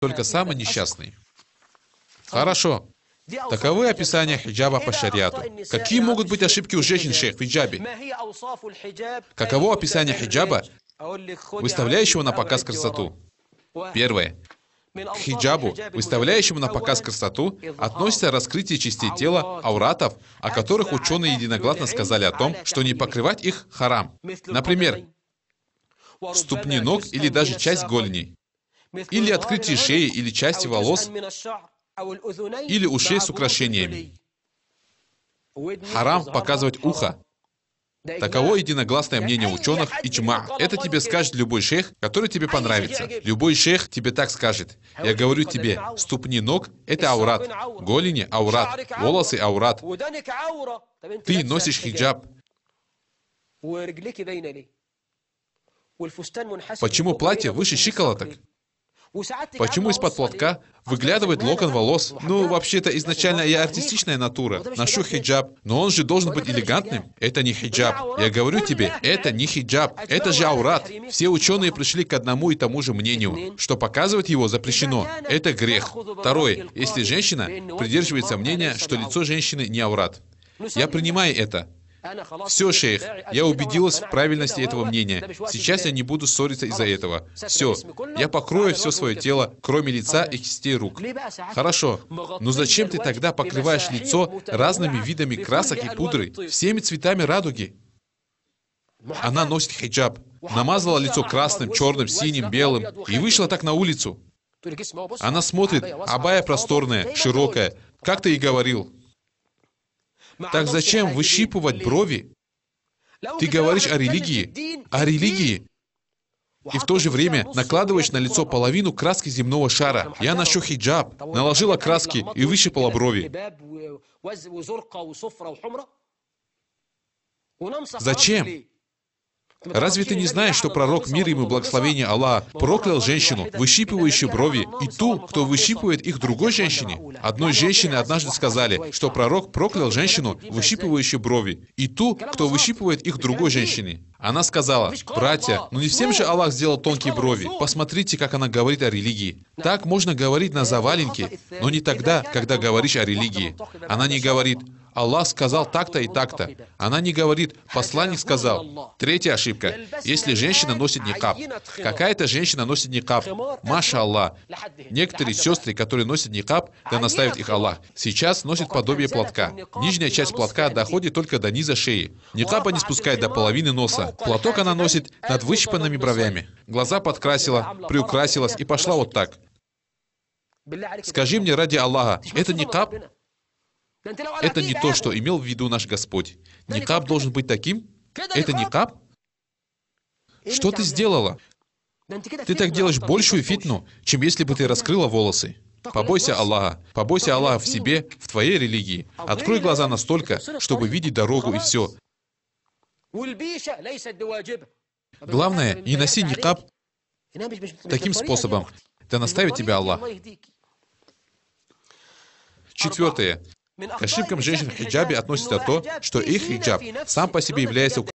только самый несчастный. Хорошо. Таковы описания хиджаба по шариату. Какие могут быть ошибки у женщин, шейх, в хиджабе? Каково описание хиджаба, выставляющего на показ красоту? Первое. К хиджабу, выставляющему на показ красоту, относится раскрытие частей тела, ауратов, о которых ученые единогласно сказали о том, что не покрывать их харам. Например, ступни ног или даже часть голени, или открытие шеи или части волос, или ушей с украшениями. Харам показывать ухо. Таково единогласное мнение ученых иджма. Это тебе скажет любой шейх, который тебе понравится. Любой шейх тебе так скажет. Я говорю тебе, ступни ног – это аурат, голени – аурат, волосы – аурат. Ты носишь хиджаб. Почему платье выше щиколоток? Почему из-под платка выглядывает локон волос? Ну, вообще-то, изначально я артистичная натура. Ношу хиджаб, но он же должен быть элегантным. Это не хиджаб. Я говорю тебе, это не хиджаб. Это же аурат. Все ученые пришли к одному и тому же мнению, что показывать его запрещено. Это грех. Второе. Если женщина придерживается мнения, что лицо женщины не аурат. Я принимаю это. Все, шейх, я убедилась в правильности этого мнения. Сейчас я не буду ссориться из-за этого. Все, я покрою все свое тело, кроме лица и кистей рук. Хорошо, но зачем ты тогда покрываешь лицо разными видами красок и пудры, всеми цветами радуги? Она носит хиджаб, намазала лицо красным, черным, синим, белым и вышла так на улицу. Она смотрит, абая просторная, широкая, как ты и говорил. Так зачем выщипывать брови? Ты говоришь о религии. О религии. И в то же время накладываешь на лицо половину краски земного шара. Я ношу хиджаб, наложила краски и выщипала брови. Зачем? Разве ты не знаешь, что пророк, мир ему и благословение Аллаха, проклял женщину, выщипывающую брови, и ту, кто выщипывает их другой женщине? Одной женщине однажды сказали, что пророк проклял женщину, выщипывающую брови, и ту, кто выщипывает их другой женщине. Она сказала, братья, ну не всем же Аллах сделал тонкие брови. Посмотрите, как она говорит о религии. Так можно говорить на заваленке, но не тогда, когда говоришь о религии. Она не говорит, Аллах сказал так-то и так-то. Она не говорит, посланник сказал. Третья ошибка. Если женщина носит никаб. Какая-то женщина носит никаб. Маша Аллах. Некоторые сестры, которые носят никаб, да наставит их Аллах, сейчас носят подобие платка. Нижняя часть платка доходит только до низа шеи. Никаба не спускает до половины носа. Платок она носит над выщипанными бровями. Глаза подкрасила, приукрасилась и пошла вот так. Скажи мне ради Аллаха, это никаб? Это не то, что имел в виду наш Господь. Никаб должен быть таким? Это никаб? Что ты сделала? Ты так делаешь большую фитну, чем если бы ты раскрыла волосы. Побойся Аллаха. Побойся Аллаха в себе, в твоей религии. Открой глаза настолько, чтобы видеть дорогу и все. Главное, не носи никаб таким способом. Да наставит тебя Аллах. Четвертое. К ошибкам женщин в хиджабе относится то, что их хиджаб сам по себе является